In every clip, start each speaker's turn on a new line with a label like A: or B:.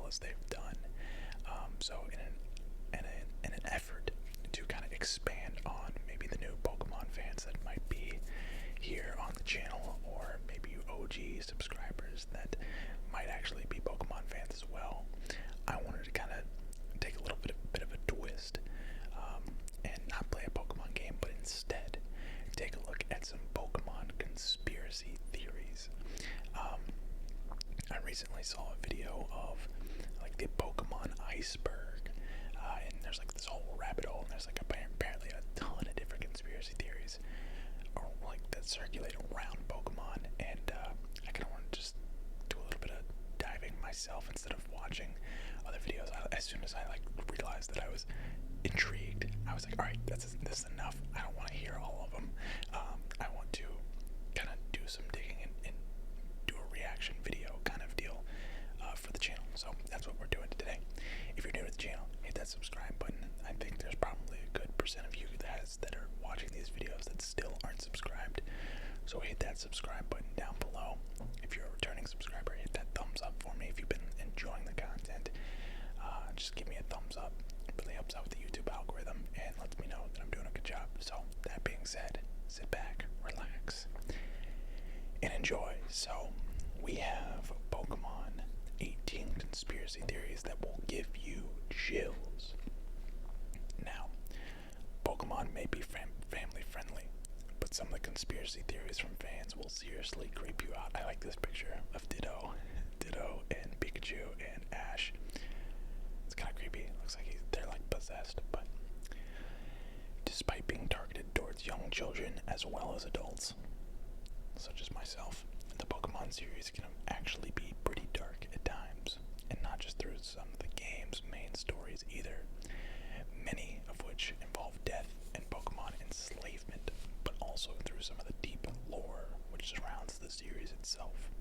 A: as they've done. So in an effort to kind of expand on maybe the new Pokemon fans that might be here on the channel, or maybe you OG subscribers that might actually be Pokemon fans as well, I wanted to kind of take a little bit of a twist, and not play a Pokemon game, but instead take a look at some Pokemon conspiracy theories. I recently saw a video of like the Pokemon iceberg, and there's like this whole rabbit hole, and there's like apparently a ton of different conspiracy theories, or like that circulate around Pokemon, and I kind of want to just do a little bit of diving myself instead of watching other videos. As soon as I like realized that I was intrigued, I was like, all right, this is enough. I don't want to hear all of them. I want to kind of do some digging and do a reaction video kind of deal for the channel. So that's what we're doing today. If you're new to the channel, hit that subscribe button. I think there's probably a good percent of you that are watching these videos that still aren't subscribed. So hit that subscribe button down below. If you're a returning subscriber, hit that thumbs up for me. If you've been enjoying the content, just give me a thumbs up. It really helps out with the YouTube algorithm and lets me know that I'm doing a good job. So that being said, sit back, relax, and enjoy. So we have Pokemon 18 conspiracy theories that will give you chills. Now, Pokemon may be family friendly, but some of the conspiracy theories from fans will seriously creep you out. I like this picture of Ditto and Pikachu and Ash. It's kind of creepy. Looks like they're like possessed, but despite being targeted towards young children as well as adults, such as myself, the Pokemon series can actually be pretty dark at times, and not just through some of the game's main stories either, many of which involve death and Pokemon enslavement, but also through some of the deep lore which surrounds the series itself.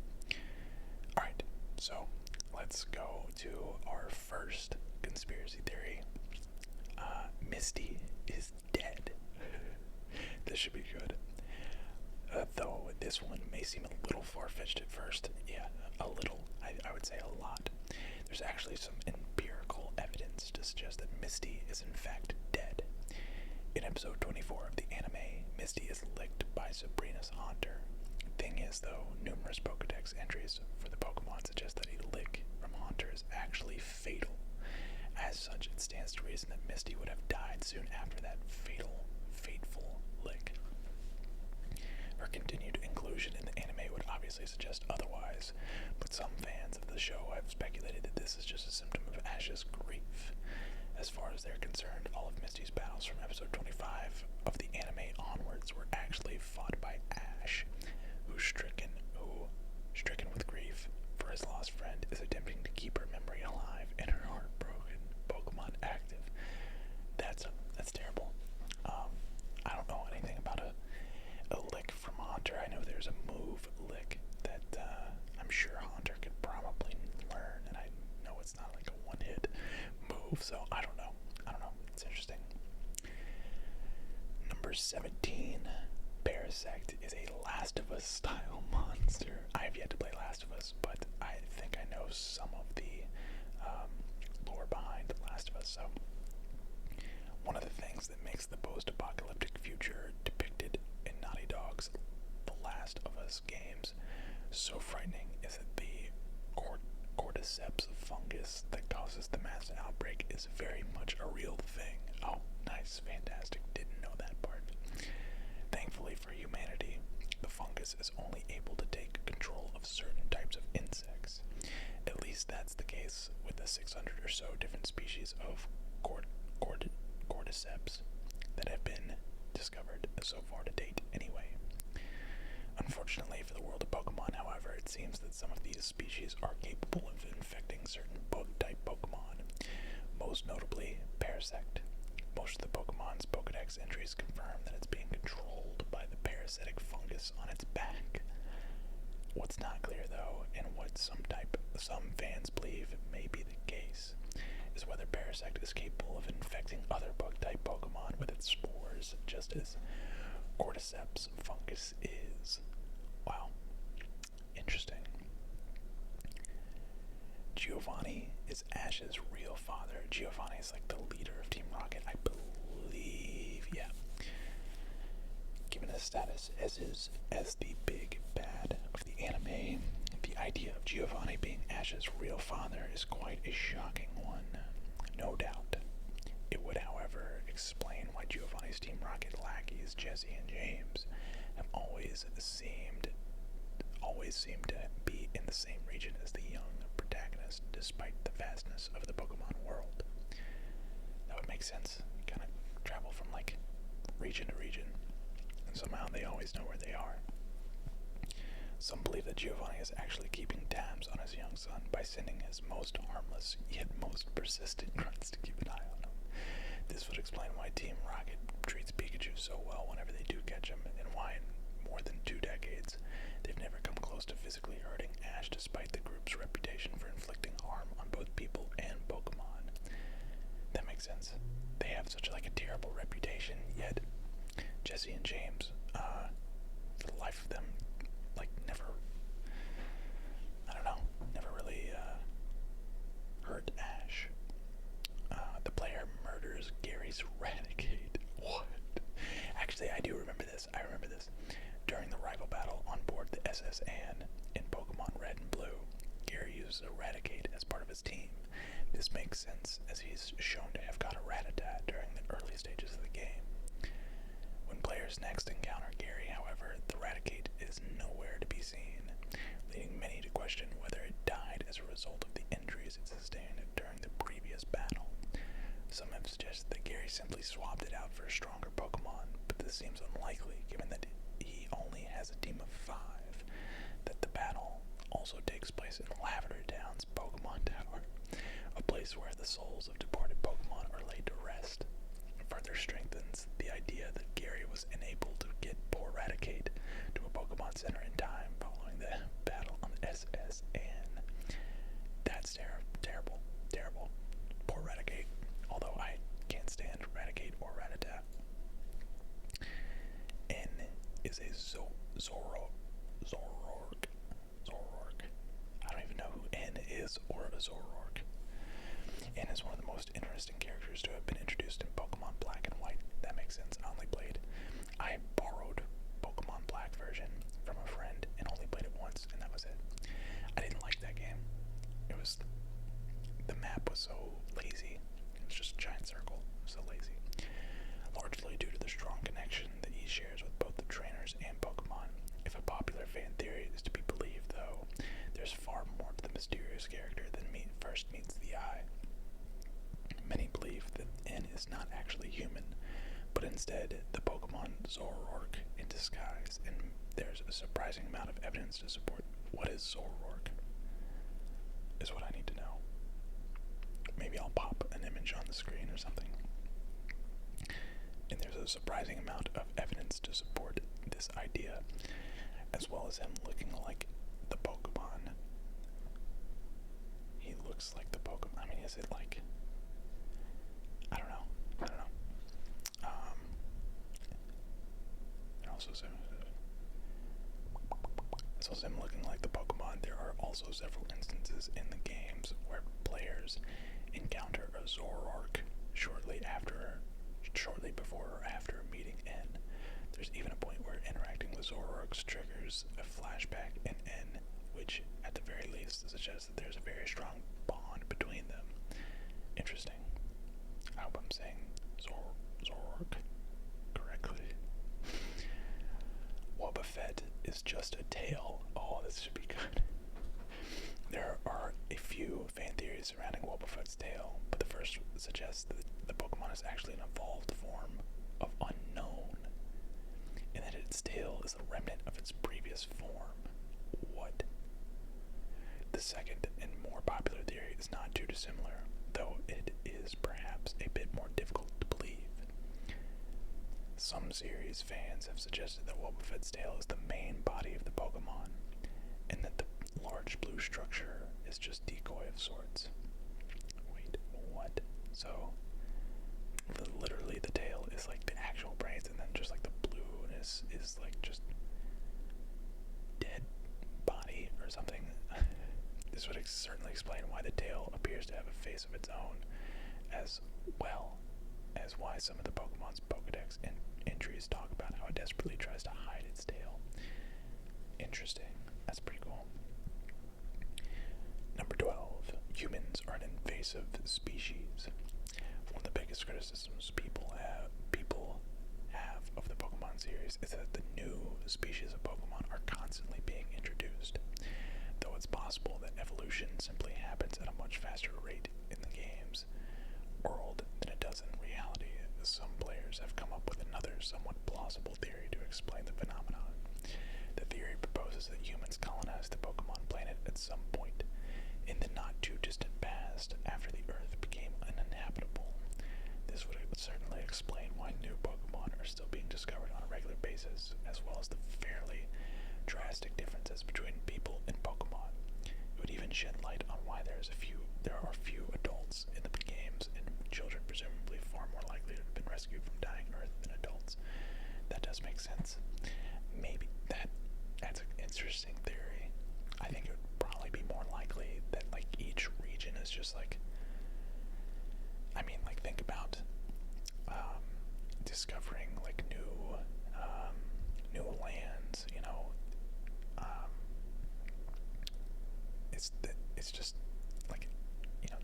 A: Alright, so let's go to our first conspiracy theory. Misty is dead. This should be good. Though this one may seem a little far-fetched at first. Yeah, a little. I would say a lot. There's actually some empirical evidence to suggest that Misty is in fact dead. In episode 24 of the anime, Misty is licked by Sabrina's haunter. Thing is, though, numerous Pokedex entries for the Pokemon suggest that a lick from haunter is actually fatal. As such, it stands to reason that Misty would have died soon after that fateful lick. Her continued inclusion in the anime would obviously suggest otherwise, but some fans of the show have speculated that this is just a symptom of Ash's grief. As far as they're concerned, all of Misty's battles from episode 25 of the anime onwards were actually fought by Ash, who, stricken with grief for his lost friend, is attempting to keep her memory alive and her heartbroken Pokemon active. That's terrible. I don't know anything about a lick from Haunter. I know there's a move lick that I'm sure Haunter could probably learn, and I know it's not like a one-hit move, so I don't know. It's interesting. Number 17, Parasect is a Last of Us style monster. I have yet to play Last of Us, but I think I know some of the lore behind Last of Us. So one of the things that makes the post-apocalyptic future depicted in Naughty Dog's The Last of Us games so frightening is that the cordyceps fungus that causes the mass outbreak is very much a real thing. Oh, nice, fantastic, didn't know that part. Thankfully for humanity, the fungus is only able to take control of certain types of insects. At least that's the case with the 600 or so different species of cordyceps that have been discovered so far to date anyway. Unfortunately for the world of Pokemon, however, it seems that some of these species are capable of infecting certain bug-type Pokemon, most notably Parasect. Most of the Pokemon's Pokedex entries confirm that it's being controlled by the parasitic fungus on its back. What's not clear, though, and what some fans believe may be the case, is whether Parasect is capable of infecting other bug-type Pokemon with its spores, just as cordyceps fungus is. Wow. Interesting. Giovanni is Ash's real father. Giovanni is like the leader of Team Rocket, I believe. Yeah. Given his status as the big bad of the anime, the idea of Giovanni being Ash's real father is quite a shocking one, no doubt. It would, however, explain why Giovanni's Team Rocket lackeys, Jesse and James, have always seemed to be in the same region as the young protagonist, despite the vastness of the Pokemon world. That would make sense. You kind of travel from, like, region to region, and somehow they always know where they are. Some believe that Giovanni is actually keeping tabs on his young son by sending his most harmless, yet most persistent grunts to keep an eye on him. This would explain why Team Rocket treats Pikachu so well whenever they do catch him, and why in more than 2 decades, they've never come close to physically hurting Ash, despite the group's reputation for inflicting harm on both people and Pokemon. That makes sense. They have such like a terrible reputation, yet Jesse and James, for the life of them, like never really hurt Ash. The player murders Gary's Radicate. What? Actually, I do remember this. During the rival battle on board the SS Anne in Pokemon Red and Blue, Gary uses a Radicate as part of his team. This makes sense, as he's shown to have got a Rattata during the early stages of the game. When players next encounter Gary, however, the Radicate is nowhere to be seen, leading many to question whether it died as a result of the injuries it sustained during the previous battle. Some have suggested that Gary simply swapped it out for a stronger Pokemon, but this seems unlikely given that he only has a team of 5, that the battle also takes place in Lavender Town's Pokemon Tower, a place where the souls of departed Pokemon are laid to rest. It further strengthens the idea that Gary was unable to get poor Radicate to a Pokemon Center in time following the battle on SS Anne. That's terrible. Poor Radicate. Although I can't stand Radicate or Rattata. N is a Zoroarc. I don't even know who N is or a Zoroarc. N is one of the most interesting characters to have been introduced in Pokemon Black and White. That makes sense. I borrowed Pokemon Black version from a friend and only played it once, and that was it. I didn't like that game. The map was so lazy. It's just a giant circle. So lazy. Largely due to the strong connection that he shares with both the trainers and Pokemon. If a popular fan theory is to be believed, though, there's far more to the mysterious character than first meets the eye. Many believe that N is not actually human, but instead the Pokemon Zoroarc in disguise, and there's a surprising amount of evidence to support what is Zoroarc, is what I need to know. Maybe I'll pop an image on the screen or something. And there's a surprising amount of evidence to support this idea, as well as him looking like the Pokemon. He looks like the Pokemon. I mean, is it like... I don't know. And also him looking like the Pokemon. There are also several instances in the games where players encounter a Zoroarc shortly before or after meeting N. There's even a point where interacting with Zoroarcs triggers a flashback in N, which at the very least suggests that there's a very strong bond between them. Interesting. I hope I'm saying Zoroarc correctly. Wabafet is just a tail. Oh, this should be good. There are a few fan theories surrounding Wabafet's tail, but the first suggests that the Pokemon is actually an evolved form of Unknown, and that its tail is a remnant of its previous form. What? The second and more popular theory is not too dissimilar, though it is perhaps a bit more difficult to believe. Some series fans have suggested that Wabafet's tail is the main body of the Pokemon, and that the large blue structure is just decoy of sorts. Wait, what? So, literally the tail is like the actual brains, and then just like the blueness is like just dead body or something. This would certainly explain why the tail appears to have a face of its own, as well as why some of the Pokemon's Pokedex entries talk about how it desperately tries to hide its tail. Interesting. That's pretty cool. Number 12. Humans are an invasive species. One of the biggest criticisms people have of the Pokemon series is that the new species of Pokemon are constantly being introduced. Though it's possible that evolution simply happens at a much faster rate in the game's world than it does in reality, some players have come up with another somewhat plausible theory to explain the phenomenon. The theory proposes that humans colonized the Pokemon planet at some point in the not-too-distant past after the Earth became uninhabitable. This would certainly explain why new Pokemon are still being discovered on a regular basis, as well as the fairly drastic differences between people and Pokemon. It would even shed light on why there are few adults in the games, and children presumably far more likely to have been rescued from dying Earth than adults. That does make sense. Maybe that's an interesting theory. I think it would probably be more likely that like each region is just like, I mean, like think about discovering like new lands, you know. It's just like, you know,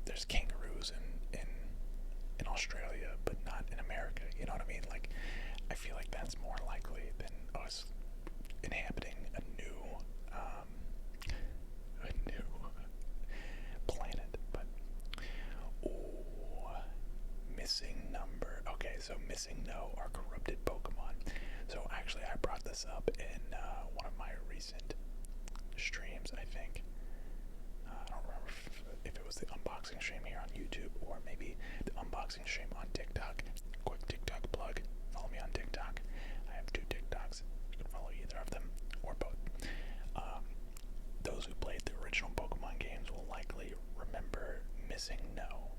A: there's kangaroos in Australia, but not in America. You know what I mean? Like, I feel like that's more likely than us inhabiting a new planet. But missing number. Okay, so missing no are corrupted Pokemon. So actually, I brought this up in one of my recent streams, I think. I don't remember if it was the unboxing stream here on YouTube or maybe the unboxing stream on TikTok. Quick TikTok plug. Follow me on TikTok. I have 2 TikToks. You can follow either of them or both. Those who played the original Pokemon games will likely remember missing no.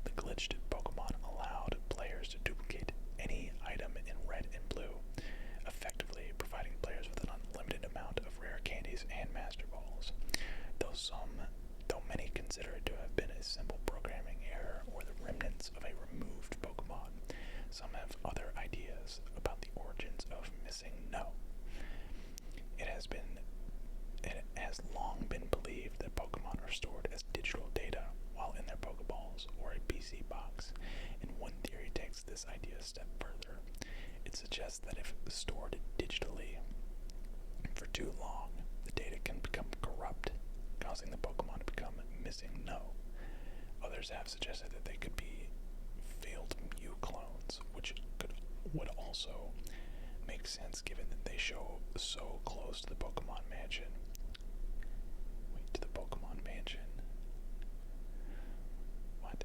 A: The glitched Pokemon allowed players to duplicate any item in red and blue, effectively providing players with an unlimited amount of rare candies and Master Balls. Though many consider it to have been a simple programming error or the remnants of a removed Pokemon, some have other ideas about the origins of missing no. It has long been believed that Pokemon are stored as digital data while in their Pokeballs or a PC box, and one theory takes this idea a step further. It suggests that if stored digitally for too long, the data can become corrupt, causing the Pokemon to become missing no. Others have suggested that they could be failed Mew clones, which would also make sense given that they show so close to the Pokemon Mansion. What?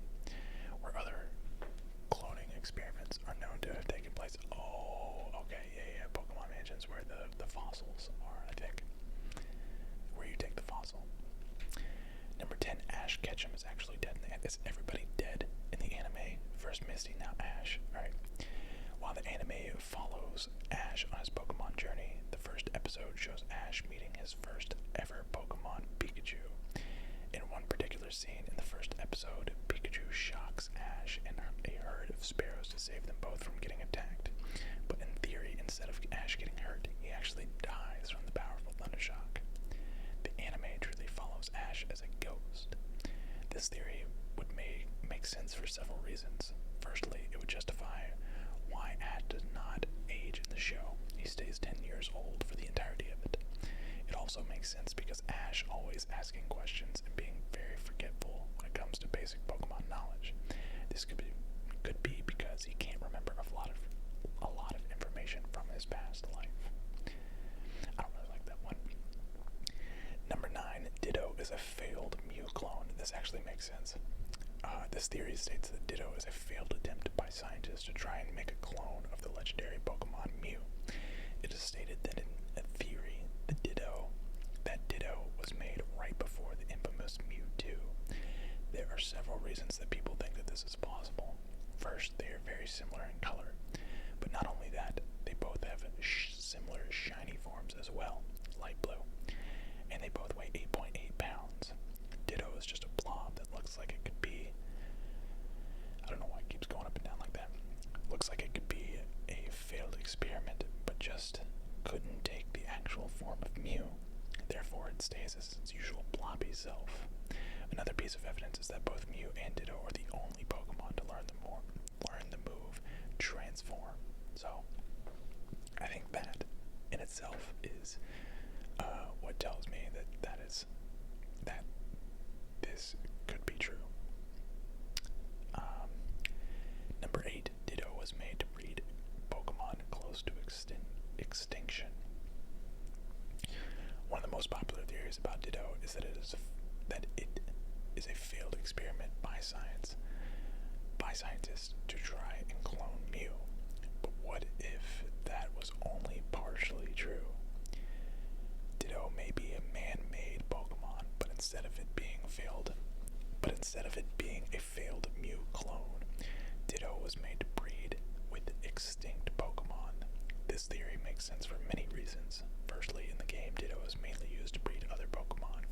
A: Where other cloning experiments are known to have taken place. Oh, okay, yeah. Pokemon Mansion's where the fossils are, I think. Where you take the fossil. Number 10, Ash Ketchum is actually dead. Is everybody dead in the anime? First Misty, now Ash. Alright. While the anime follows Ash on his Pokemon journey, the first episode shows Ash meeting his first ever Pokemon, Pikachu. In one particular scene in the first episode, Pikachu shocks Ash and a herd of sparrows to save them both from getting attacked. But in theory, instead of Ash getting hurt, he actually dies from the powerful Thundershock. The anime truly follows Ash as a ghost. This theory would make sense for several reasons. Firstly, it would justify why Ash does not age in the show. He stays 10 years old for the entirety of it. It also makes sense because Ash always asking questions and being very forgetful when it comes to basic Pokemon knowledge. This could be because he can't remember a lot of information from his past life. I don't really like that one. Number 9, Ditto is a failed Mew clone. This actually makes sense. This theory states that Ditto is a failed attempt by scientists to try and make a clone of the legendary Pokemon Mew. It is stated that in a theory, that Ditto was made right before the infamous Mewtwo. There are several reasons that people think that this is possible. First, they are very similar in color, but not only that, they both have similar shiny forms as well, light blue. and they both weigh 8.8 pounds. Ditto is just a blob that looks like it could be, I don't know why it keeps going up and down like that. Looks like it could be a failed experiment, but just couldn't take the actual form of Mew. Therefore, it stays as its usual blobby self. Another piece of evidence is that both Mew and Ditto are the only Pokemon to learn the move Transform. So, I think that in itself is what tells me that this could be true. Number 8, Ditto was made to breed Pokemon close to extinction. One of the most popular theories about Ditto is that it is a failed experiment by scientists to try and clone Mew. But what if that was only partially true? Ditto may be a man-made Pokemon, but instead of it being a failed Mew clone, Ditto was made to breed with extinct Pokemon. This theory makes sense for many reasons. Firstly, in the game, Ditto is mainly used to breed other Pokemon,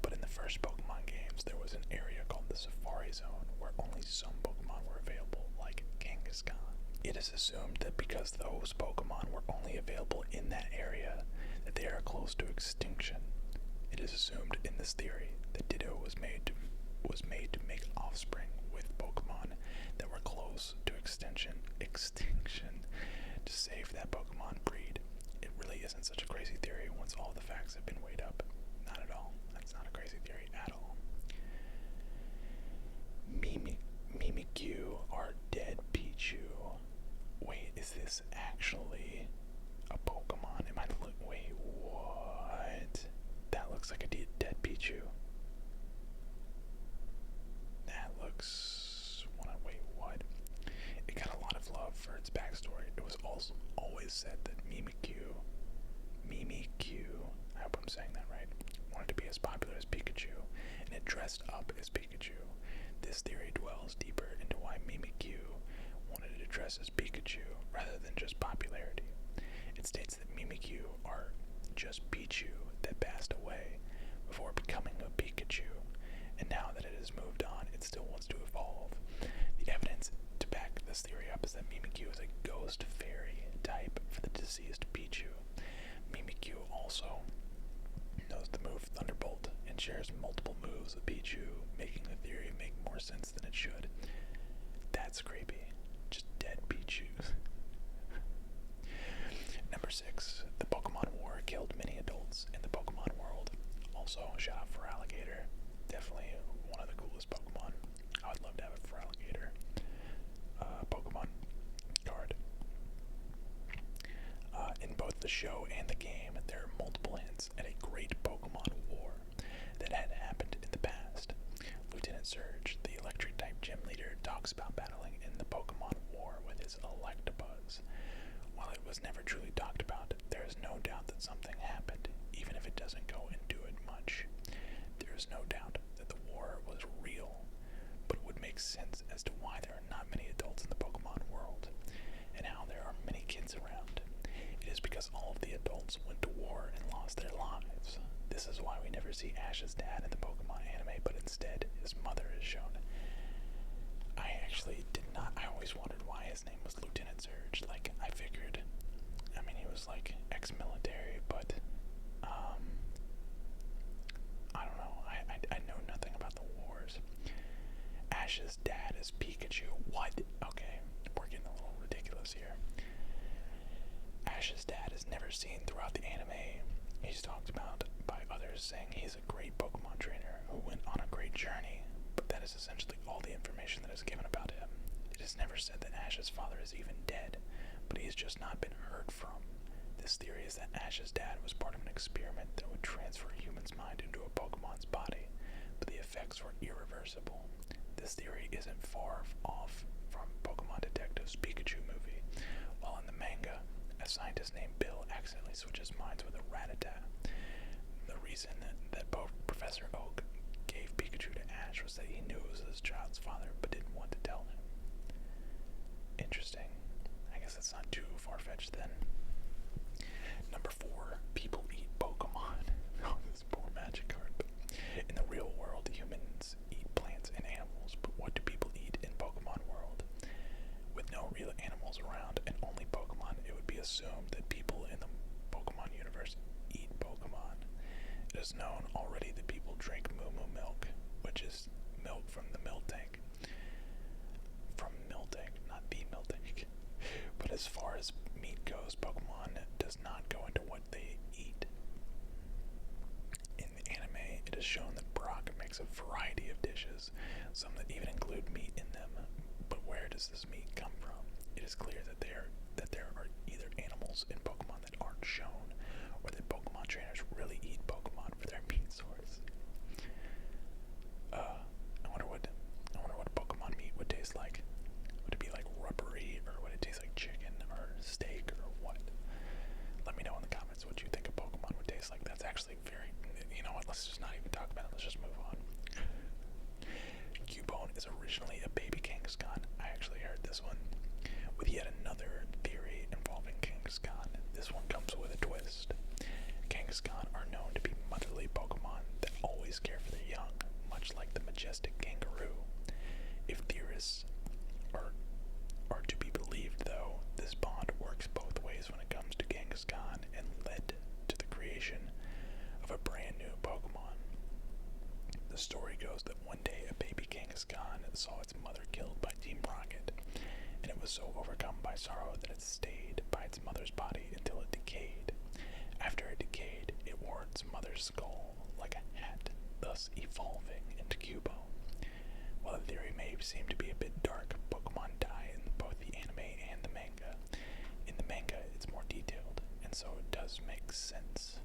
A: but in the first Pokemon games, there was an area called the Safari Zone where only some Pokemon were available, like Kangaskhan. It is assumed that because those Pokemon were only available in that area, that they are close to extinction. It is assumed in this theory that Ditto was made to make offspring with Pokemon that were close to extinction to save that Pokemon breed. It really isn't such a crazy theory once all the facts have been weighed up. Not at all. That's not a crazy theory at all. Mimikyu are dead Pichu. Wait, is this actually a Pokemon? Wait, what? That looks like a dead Pichu. That looks... Wait, what? It got a lot of love for its backstory. It was also always said that Mimikyu, I hope I'm saying that right, wanted to be as popular as Pikachu, and it dressed up as Pikachu. This theory dwells deeper into why Mimikyu wanted to dress as Pikachu rather than just popularity. It states that Mimikyu are just Pichu that passed away before becoming a Pikachu, and now that it has moved on, it still wants to evolve. The evidence to back this theory up is that Mimikyu is a ghost fairy type for the deceased Pichu. Mimikyu also knows the move Thunderbolt and shares multiple moves with Pichu, making the theory make more sense than it should. That's creepy. Just dead Pichus. Number 6. The Pokemon War killed many adults in the Pokemon world. Also, shout out for Alligator. Definitely one of the coolest Pokemon. I would love to have a Feraligatr Pokemon card. In both the show and the game, there are multiple hints at a great Pokemon war that had happened in the past. Lieutenant Surge, the electric-type gym leader, talks about battling in the Pokemon War with his Electabuzz. While it was never truly talked about, there is no doubt that something happened, even if it doesn't go into it much. There is no doubt that the war was real, but it would make sense as to why there are not many adults in the Pokemon world, and how there are many kids around. It is because all of the adults went to war and lost their lives. This is why we never see Ash's dad in the Pokemon anime, but instead his mother is shown. I actually did not, I always wondered why his name was Lieutenant Surge. Like, I figured, I mean, he was like ex-military, but, I don't know, I know nothing about the wars. Ash's dad is Pikachu. What? Okay, we're getting a little ridiculous here. Ash's dad is never seen throughout the anime. He's talked about by others, saying he's a great Pokemon trainer who went on a great journey, but that is essentially all the information that is given about him. It is never said that Ash's father is even dead, but he's just not been heard from. This theory is that Ash's dad was part of an experiment that would transfer a human's mind into a Pokemon's body, but the effects were irreversible. This theory isn't far off from Pokemon Detective's Pikachu movie. While in the manga, a scientist named Bill accidentally switches minds with a Radicate. The reason that Professor Oak gave Pikachu to Ash was that he knew it was his child's father, but didn't want to tell him. Interesting. I guess that's not too far-fetched then. Number 4, people eat Pokemon. Oh, this animals around, and only Pokemon, it would be assumed that people in the Pokemon universe eat Pokemon. It is known already that people drink Moo Moo milk, which is milk from the Miltank. From Miltank, not the Miltank. But as far as meat goes, Pokemon does not go into what they eat. In the anime, it is shown that Brock makes a variety of dishes, some that even include meat in them. But where does this meat come from? It is clear that there are either animals in Pokemon that aren't shown, or that Pokemon trainers really eat Pokemon for their meat source. I wonder what Pokemon meat would taste like. Would it be like rubbery, or would it taste like chicken or steak or what? Let me know in the comments what you think a Pokemon would taste like. That's actually very, you know what, let's just not even talk about it. Let's just move on. Cubone is originally a baby Kangaskhan. I actually heard this one with yet another theory involving Kangaskhan. This one comes with a twist. Kangaskhan are known to be motherly Pokemon that always care for their young, much like the majestic kangaroo. If theorists are to be believed, though, this bond works both ways when it comes to Kangaskhan and led to the creation of a brand new Pokemon. The story goes that one day a baby Kangaskhan saw its mother killed by Team Rocket, and it was so overcome by sorrow that it stayed by its mother's body until it decayed. After it decayed, it wore its mother's skull like a hat, thus evolving into Cubone. While the theory may seem to be a bit dark, Pokemon die in both the anime and the manga. In the manga, it's more detailed, and so it does make sense.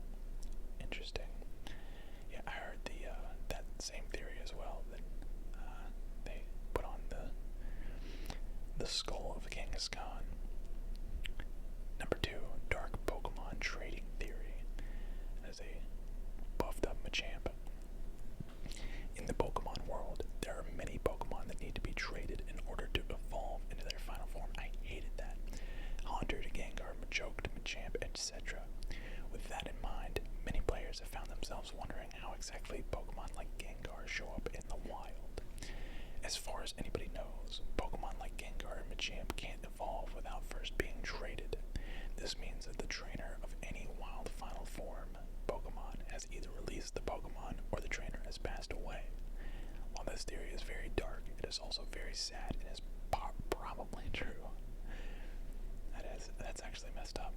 A: Interesting. Yeah, I heard that same theory as well, that they put on the skull of Kangaskhan. Number 2, dark Pokemon trading theory. As a buffed up Machamp. In the Pokemon world, there are many Pokemon that need to be traded in order to evolve into their final form. I hated that. Haunter to Gengar, Machoke to Machamp, etc. With that in mind, many players have found themselves wondering how exactly Pokemon like Gengar show up in the wild. As far as anybody knows, Pokemon like Gengar and Machamp can't evolve without first being traded. This means that the trainer of any wild final form Pokemon has either released the Pokemon or the trainer has passed away. While this theory is very dark, it is also very sad and is probably true. That's actually messed up.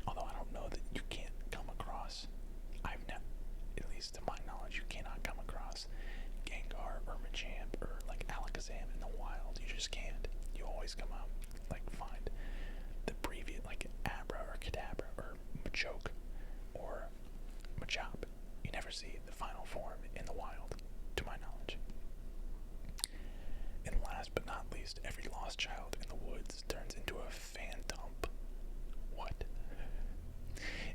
A: Although I don't know that you can't come across, at least to my knowledge, you cannot come across Gengar or Machamp or like Alakazam in the wild. You just can't. You always come out, like, find the previous, like Abra or Kadabra or Machoke or Machop. You never see the final form in the wild, to my knowledge. And last but not least, every lost child in the woods turns into a Phantom. What?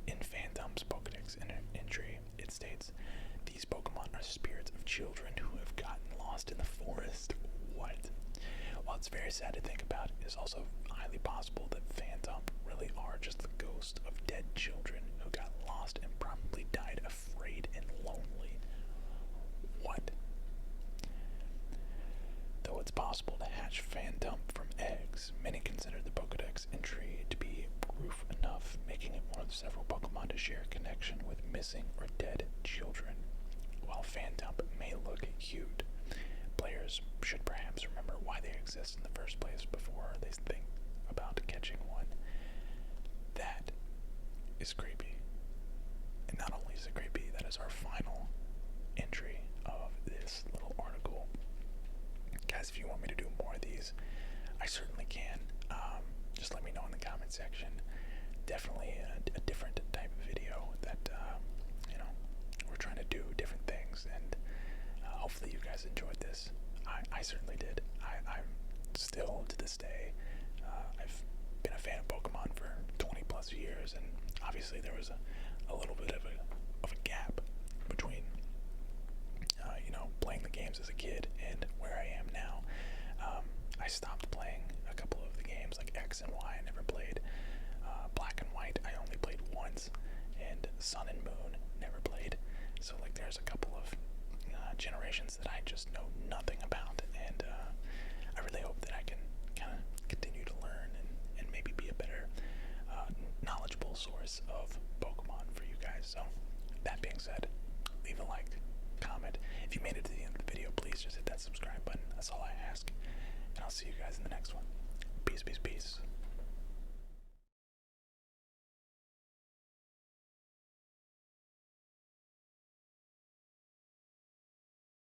A: In Phantom's Pokedex entry, it states, these Pokemon are spirits of children who have gotten lost in the forest. What? While it's very sad to think about, it is also highly possible that Phantom really are just the ghost of dead children who got lost and probably died afraid and lonely. What? Though it's possible to hatch Phantom from eggs, many consider the Pokedex entry to be proof enough, making it one of several Pokemon to share a connection with missing or dead children. While Phantom may look cute, players should perhaps remember why they exist in the first place before they think about catching one. That is creepy. And not only is it creepy, that is our final entry of this little article. Guys, if you want me to do more of these, I certainly can. Just let me know in the comment section. Definitely a different type of video that, we're trying to do different things, and hopefully you guys enjoyed this. I certainly did. I'm still, to this day, I've been a fan of Pokemon for 20 plus years, and obviously there was a little bit of a gap between, playing the games as a kid and where I am now. I stopped playing a couple of the games, like X and Y. I never played. Black and White, I only played once, and Sun and Moon, never played. So, like, there's a couple of generations that I just know nothing about, and I really hope that I can